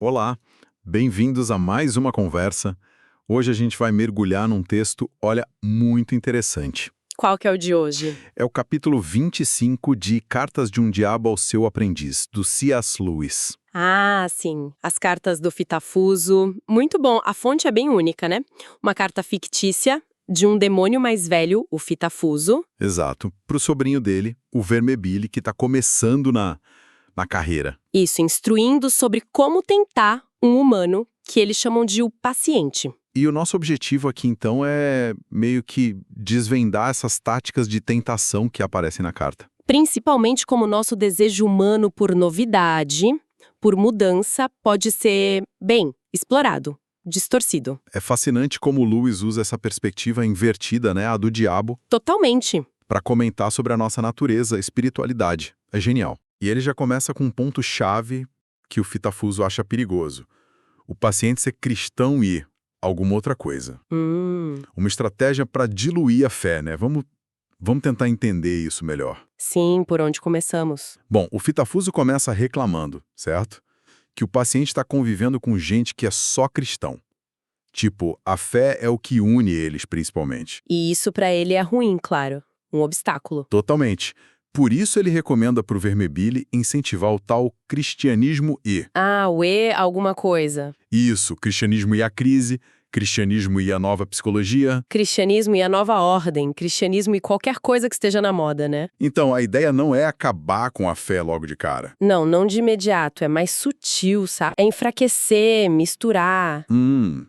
Olá, bem-vindos a mais uma conversa. Hoje a gente vai mergulhar num texto, olha, muito interessante. Qual que é o de hoje? É o capítulo 25 de Cartas de um Diabo ao Seu Aprendiz, do C.S. Lewis. Ah, sim, as cartas do Fitafuso. Muito bom, a fonte é bem única, né? Uma carta fictícia de um demônio mais velho, o Fitafuso. Exato, para o sobrinho dele, o Vermebile, que está começando na carreira. Isso, instruindo sobre como tentar um humano, que eles chamam de o paciente. E o nosso objetivo aqui, então, é meio que desvendar essas táticas de tentação que aparecem na carta. Principalmente como o nosso desejo humano por novidade, por mudança, pode ser, bem, explorado, distorcido. É fascinante como o Lewis usa essa perspectiva invertida, né, a do diabo, Totalmente. para comentar sobre a nossa natureza, a espiritualidade. É genial. E ele já começa com um ponto-chave que o Fitafuso acha perigoso. O paciente ser cristão e alguma outra coisa. Uma estratégia para diluir a fé, né? Vamos tentar entender isso melhor. Sim, por onde começamos. Bom, o Fitafuso começa reclamando, certo? Que o paciente está convivendo com gente que é só cristão. Tipo, a fé é o que une eles, principalmente. E isso pra ele é ruim, claro. Um obstáculo. Totalmente. Por isso ele recomenda para o Vermebile incentivar o tal cristianismo e. Ah, o E alguma coisa. Isso, cristianismo e a crise, cristianismo e a nova psicologia. Cristianismo e a nova ordem, cristianismo e qualquer coisa que esteja na moda, né? Então, a ideia não é acabar com a fé logo de cara. Não, não de imediato, é mais sutil, sabe? É enfraquecer, misturar.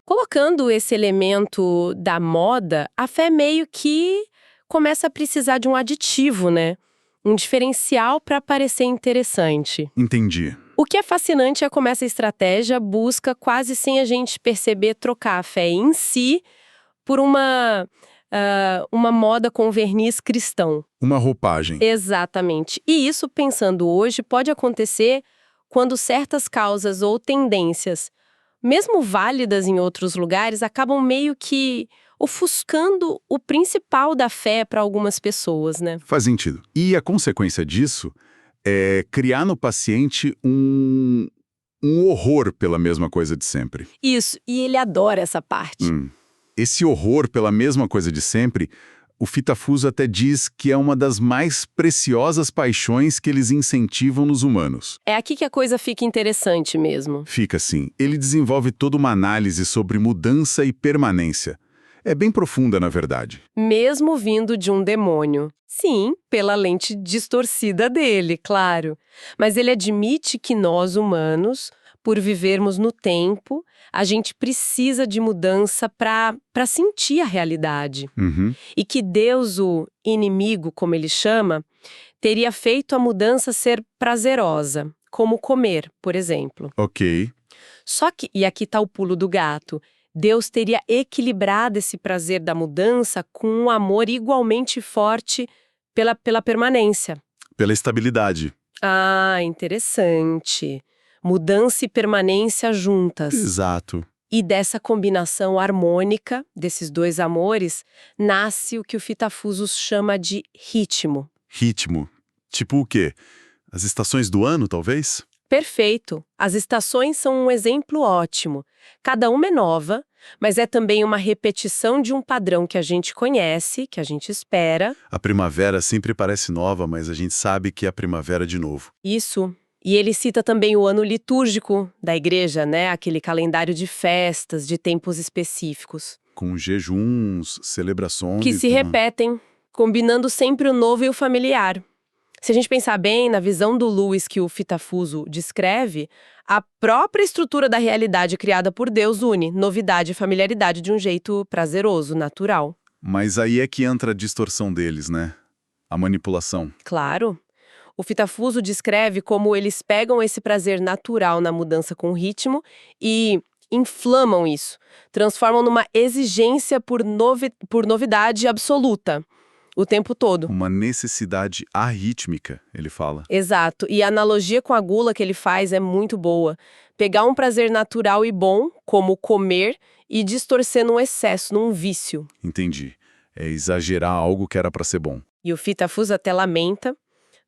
Colocando esse elemento da moda, a fé meio que começa a precisar de um aditivo, né? Um diferencial para parecer interessante. Entendi. O que é fascinante é como essa estratégia busca, quase sem a gente perceber, trocar a fé em si por uma moda com verniz cristão. Uma roupagem. Exatamente. E isso, pensando hoje, pode acontecer quando certas causas ou tendências, mesmo válidas em outros lugares, acabam meio que ofuscando o principal da fé para algumas pessoas, né? Faz sentido. E a consequência disso é criar no paciente um horror pela mesma coisa de sempre. Isso, e ele adora essa parte. Esse horror pela mesma coisa de sempre, o Fitafuso até diz que é uma das mais preciosas paixões que eles incentivam nos humanos. É aqui que a coisa fica interessante mesmo. Fica assim, ele desenvolve toda uma análise sobre mudança e permanência. É bem profunda, na verdade. Mesmo vindo de um demônio. Sim, pela lente distorcida dele, claro. Mas ele admite que nós, humanos, por vivermos no tempo, a gente precisa de mudança para sentir a realidade. E que Deus, o inimigo, como ele chama, teria feito a mudança ser prazerosa, como comer, por exemplo. Ok. Só que, e aqui está o pulo do gato, Deus teria equilibrado esse prazer da mudança com um amor igualmente forte pela permanência. Pela estabilidade. Ah, interessante. Mudança e permanência juntas. Exato. E dessa combinação harmônica desses dois amores, nasce o que o Fitafuso chama de ritmo. Ritmo. Tipo o quê? As estações do ano, talvez? Perfeito. As estações são um exemplo ótimo. Cada uma é nova, mas é também uma repetição de um padrão que a gente conhece, que a gente espera. A primavera sempre parece nova, mas a gente sabe que é a primavera de novo. Isso. E ele cita também o ano litúrgico da igreja, né? Aquele calendário de festas, de tempos específicos. Com jejuns, celebrações... Que se repetem, combinando sempre o novo e o familiar. Se a gente pensar bem na visão do Lewis que o Fitafuso descreve, a própria estrutura da realidade criada por Deus une novidade e familiaridade de um jeito prazeroso, natural. Mas aí é que entra a distorção deles, né? A manipulação. Claro. O Fitafuso descreve como eles pegam esse prazer natural na mudança com o ritmo e inflamam isso, transformam numa exigência por novidade absoluta. O tempo todo. Uma necessidade arrítmica, ele fala. Exato. E a analogia com a gula que ele faz é muito boa. Pegar um prazer natural e bom, como comer, e distorcer num excesso, num vício. Entendi. É exagerar algo que era para ser bom. E o Fitafuso até lamenta.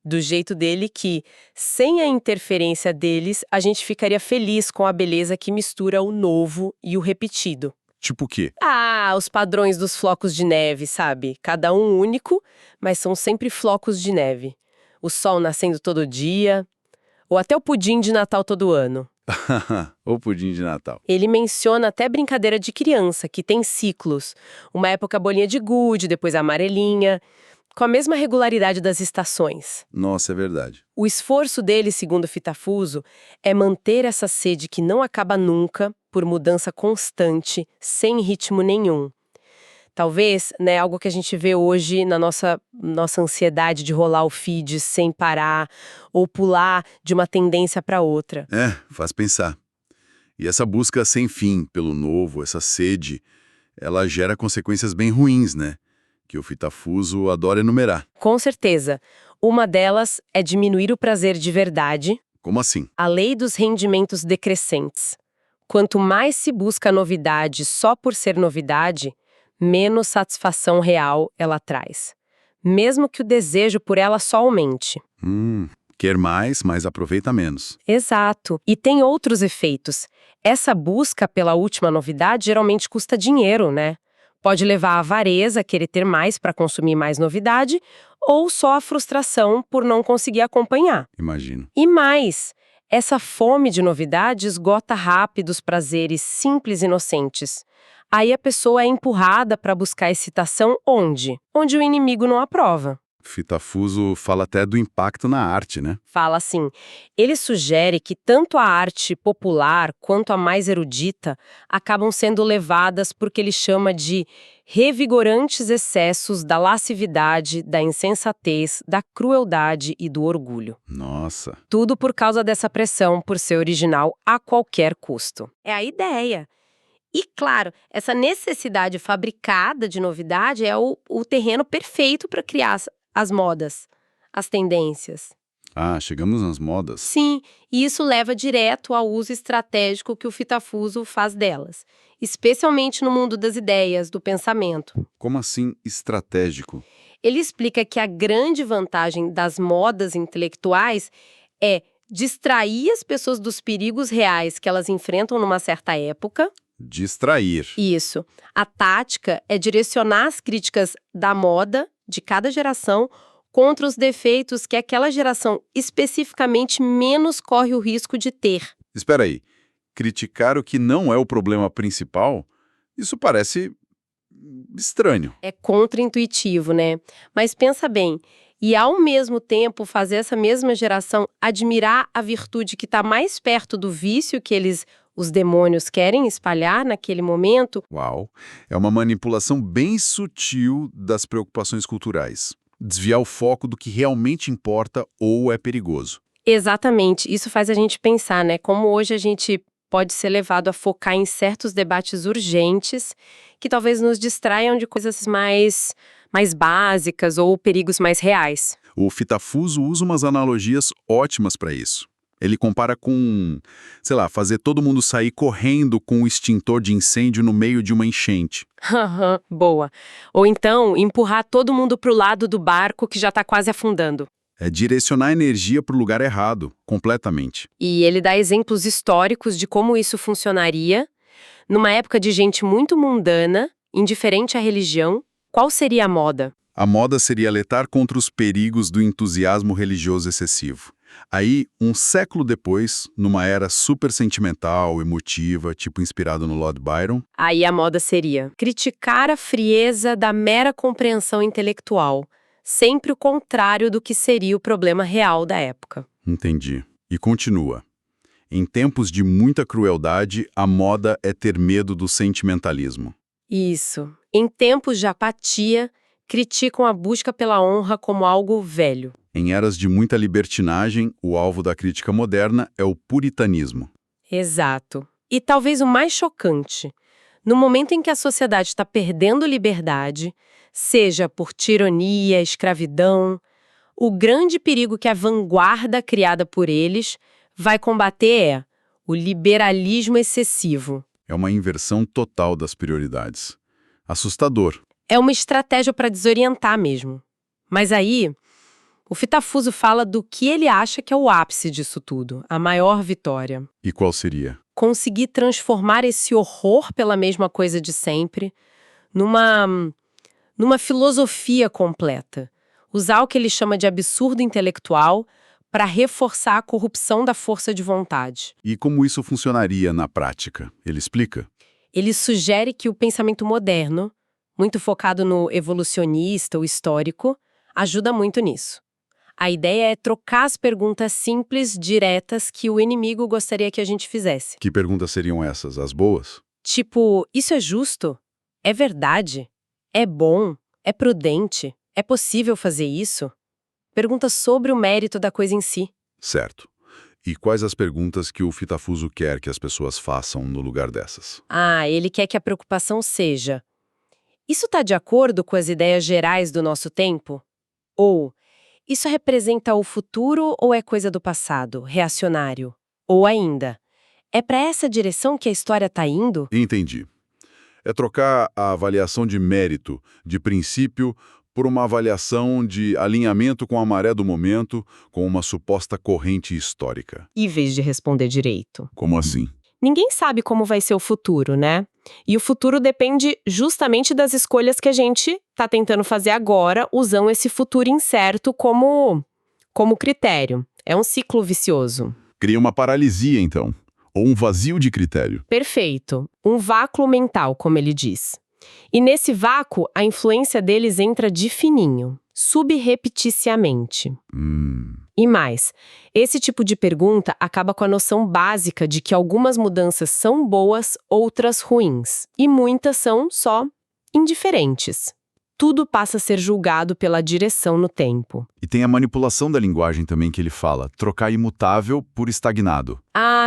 do jeito dele que, sem a interferência deles, a gente ficaria feliz com a beleza que mistura o novo e o repetido. Tipo o quê? Ah, os padrões dos flocos de neve, sabe? Cada um único, mas são sempre flocos de neve. O sol nascendo todo dia, ou até o pudim de Natal todo ano. O pudim de Natal. Ele menciona até brincadeira de criança, que tem ciclos. Uma época bolinha de gude, depois a amarelinha, com a mesma regularidade das estações. Nossa, é verdade. O esforço dele, segundo Fitafuso, é manter essa sede que não acaba nunca, por mudança constante, sem ritmo nenhum. Talvez, né, algo que a gente vê hoje na nossa ansiedade de rolar o feed sem parar, ou pular de uma tendência para outra. É, faz pensar. E essa busca sem fim pelo novo, essa sede, ela gera consequências bem ruins, né? Que o Fitafuso adora enumerar. Com certeza. Uma delas é diminuir o prazer de verdade, Como assim? a lei dos rendimentos decrescentes. Quanto mais se busca novidade só por ser novidade, menos satisfação real ela traz. Mesmo que o desejo por ela só aumente. Quer mais, mas aproveita menos. Exato. E tem outros efeitos. Essa busca pela última novidade geralmente custa dinheiro, né? Pode levar à avareza, querer ter mais para consumir mais novidade, ou só a frustração por não conseguir acompanhar. Imagino. E mais, essa fome de novidade esgota rápido os prazeres simples e inocentes. Aí a pessoa é empurrada para buscar excitação onde? Onde o inimigo não aprova. Fitafuso fala até do impacto na arte, né? Fala assim, ele sugere que tanto a arte popular quanto a mais erudita acabam sendo levadas por que ele chama de revigorantes excessos da lascividade, da insensatez, da crueldade e do orgulho. Nossa. Tudo por causa dessa pressão por ser original a qualquer custo. É a ideia. E, claro, essa necessidade fabricada de novidade é o terreno perfeito para criar as modas, as tendências. Ah, chegamos nas modas. Sim, e isso leva direto ao uso estratégico que o Fitafuso faz delas, especialmente no mundo das ideias, do pensamento. Como assim estratégico? Ele explica que a grande vantagem das modas intelectuais é distrair as pessoas dos perigos reais que elas enfrentam numa certa época. Distrair. Isso. A tática é direcionar as críticas da moda de cada geração contra os defeitos que aquela geração especificamente menos corre o risco de ter. Espera aí. Criticar o que não é o problema principal? Isso parece estranho. É contraintuitivo, né? Mas pensa bem, e ao mesmo tempo fazer essa mesma geração admirar a virtude que está mais perto do vício que os demônios querem espalhar naquele momento. Uau! É uma manipulação bem sutil das preocupações culturais. Desviar o foco do que realmente importa ou é perigoso. Exatamente. Isso faz a gente pensar, né? Como hoje a gente pode ser levado a focar em certos debates urgentes que talvez nos distraiam de coisas mais básicas ou perigos mais reais. O Fitafuso usa umas analogias ótimas para isso. Ele compara com, sei lá, fazer todo mundo sair correndo com um extintor de incêndio no meio de uma enchente. Boa. Ou então, empurrar todo mundo para o lado do barco que já está quase afundando. É direcionar a energia para o lugar errado, completamente. E ele dá exemplos históricos de como isso funcionaria. Numa época de gente muito mundana, indiferente à religião, qual seria a moda? A moda seria lutar contra os perigos do entusiasmo religioso excessivo. Aí, um século depois, numa era super sentimental, emotiva, tipo inspirado no Lord Byron, Aí a moda seria criticar a frieza da mera compreensão intelectual, sempre o contrário do que seria o problema real da época. entendi. E continua. Em tempos de muita crueldade, a moda é ter medo do sentimentalismo. Isso. Em tempos de apatia, criticam a busca pela honra como algo velho. Em eras de muita libertinagem, o alvo da crítica moderna é o puritanismo. Exato. E talvez o mais chocante, no momento em que a sociedade está perdendo liberdade, seja por tirania, escravidão, o grande perigo que a vanguarda criada por eles vai combater é o liberalismo excessivo. É uma inversão total das prioridades. Assustador. É uma estratégia para desorientar mesmo. Mas aí, O Fitafuso fala do que ele acha que é o ápice disso tudo, a maior vitória. E qual seria? Conseguir transformar esse horror pela mesma coisa de sempre numa filosofia completa. Usar o que ele chama de absurdo intelectual para reforçar a corrupção da força de vontade. E como isso funcionaria na prática? Ele explica? Ele sugere que o pensamento moderno, muito focado no evolucionista, o histórico, ajuda muito nisso. A ideia é trocar as perguntas simples, diretas, que o inimigo gostaria que a gente fizesse. Que perguntas seriam essas? As boas? Tipo, isso é justo? É verdade? É bom? É prudente? É possível fazer isso? Perguntas sobre o mérito da coisa em si. Certo. E quais as perguntas que o Fitafuso quer que as pessoas façam no lugar dessas? Ele quer que a preocupação seja: isso está de acordo com as ideias gerais do nosso tempo? Ou isso representa o futuro ou é coisa do passado, reacionário? Ou ainda, é para essa direção que a história está indo? Entendi. É trocar a avaliação de mérito, de princípio, por uma avaliação de alinhamento com a maré do momento, com uma suposta corrente histórica. Em vez de responder direito. Como assim? Ninguém sabe como vai ser o futuro, né? E o futuro depende justamente das escolhas que a gente está tentando fazer agora, usando esse futuro incerto como critério. É um ciclo vicioso. Cria uma paralisia, então. Ou um vazio de critério. Perfeito. Um vácuo mental, como ele diz. E nesse vácuo, a influência deles entra de fininho, subrepticiamente. E mais, esse tipo de pergunta acaba com a noção básica de que algumas mudanças são boas, outras ruins. E muitas são só indiferentes. Tudo passa a ser julgado pela direção no tempo. E tem a manipulação da linguagem também que ele fala, trocar imutável por estagnado.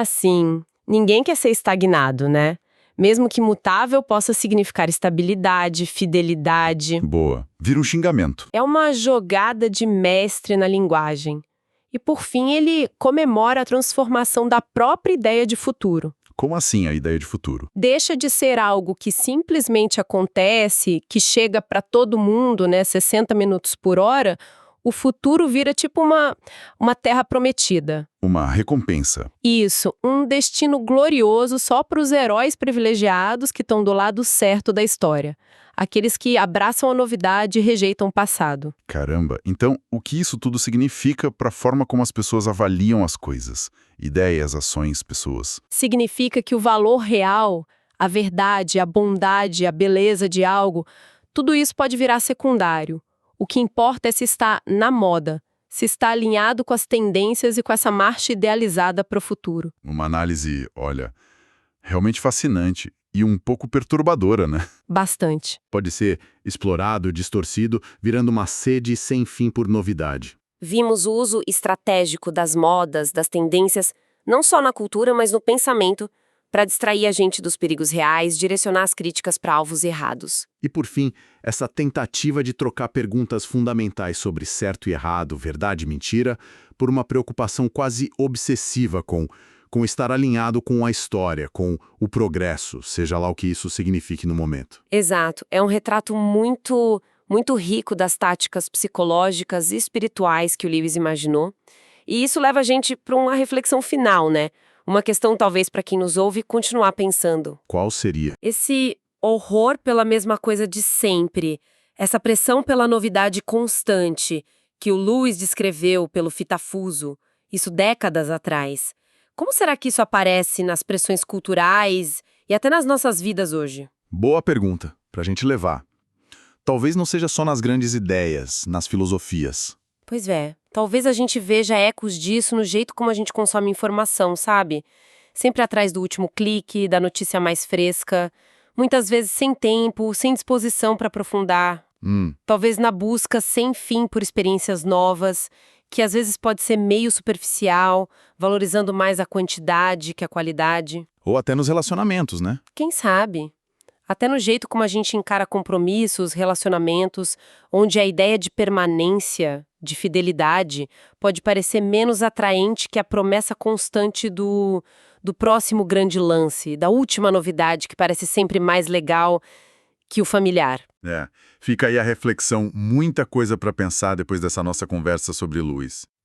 Sim. Ninguém quer ser estagnado, né? Mesmo que mutável possa significar estabilidade, fidelidade. Boa. Vira um xingamento. É uma jogada de mestre na linguagem. E, por fim, ele comemora a transformação da própria ideia de futuro. Como assim a ideia de futuro? Deixa de ser algo que simplesmente acontece, que chega para todo mundo, né, 60 minutos por hora. O futuro vira tipo uma terra prometida. Uma recompensa. Isso, um destino glorioso só para os heróis privilegiados que estão do lado certo da história. Aqueles que abraçam a novidade e rejeitam o passado. Caramba, então o que isso tudo significa para a forma como as pessoas avaliam as coisas? Ideias, ações, pessoas. Significa que o valor real, a verdade, a bondade, a beleza de algo, tudo isso pode virar secundário. O que importa é se está na moda, se está alinhado com as tendências e com essa marcha idealizada para o futuro. Uma análise, olha, realmente fascinante e um pouco perturbadora, né? Bastante. Pode ser explorado, distorcido, virando uma sede sem fim por novidade. Vimos o uso estratégico das modas, das tendências, não só na cultura, mas no pensamento, para distrair a gente dos perigos reais, direcionar as críticas para alvos errados. E por fim, essa tentativa de trocar perguntas fundamentais sobre certo e errado, verdade e mentira, por uma preocupação quase obsessiva com estar alinhado com a história, com o progresso, seja lá o que isso signifique no momento. Exato. É um retrato muito rico das táticas psicológicas e espirituais que o Lewis imaginou. E isso leva a gente para uma reflexão final, né? Uma questão talvez para quem nos ouve continuar pensando. Qual seria? Esse horror pela mesma coisa de sempre, essa pressão pela novidade constante que o Lewis descreveu pelo Fitafuso, isso décadas atrás. Como será que isso aparece nas pressões culturais e até nas nossas vidas hoje? Boa pergunta, pra gente levar. Talvez não seja só nas grandes ideias, nas filosofias. Pois é, talvez a gente veja ecos disso no jeito como a gente consome informação, sabe? Sempre atrás do último clique, da notícia mais fresca, muitas vezes sem tempo, sem disposição para aprofundar. Talvez na busca sem fim por experiências novas, que às vezes pode ser meio superficial, valorizando mais a quantidade que a qualidade. Ou até nos relacionamentos, né? Quem sabe? Até no jeito como a gente encara compromissos, relacionamentos, onde a ideia de permanência, de fidelidade, pode parecer menos atraente que a promessa constante do próximo grande lance, da última novidade que parece sempre mais legal, que o familiar. Fica aí a reflexão, muita coisa para pensar depois dessa nossa conversa sobre luz.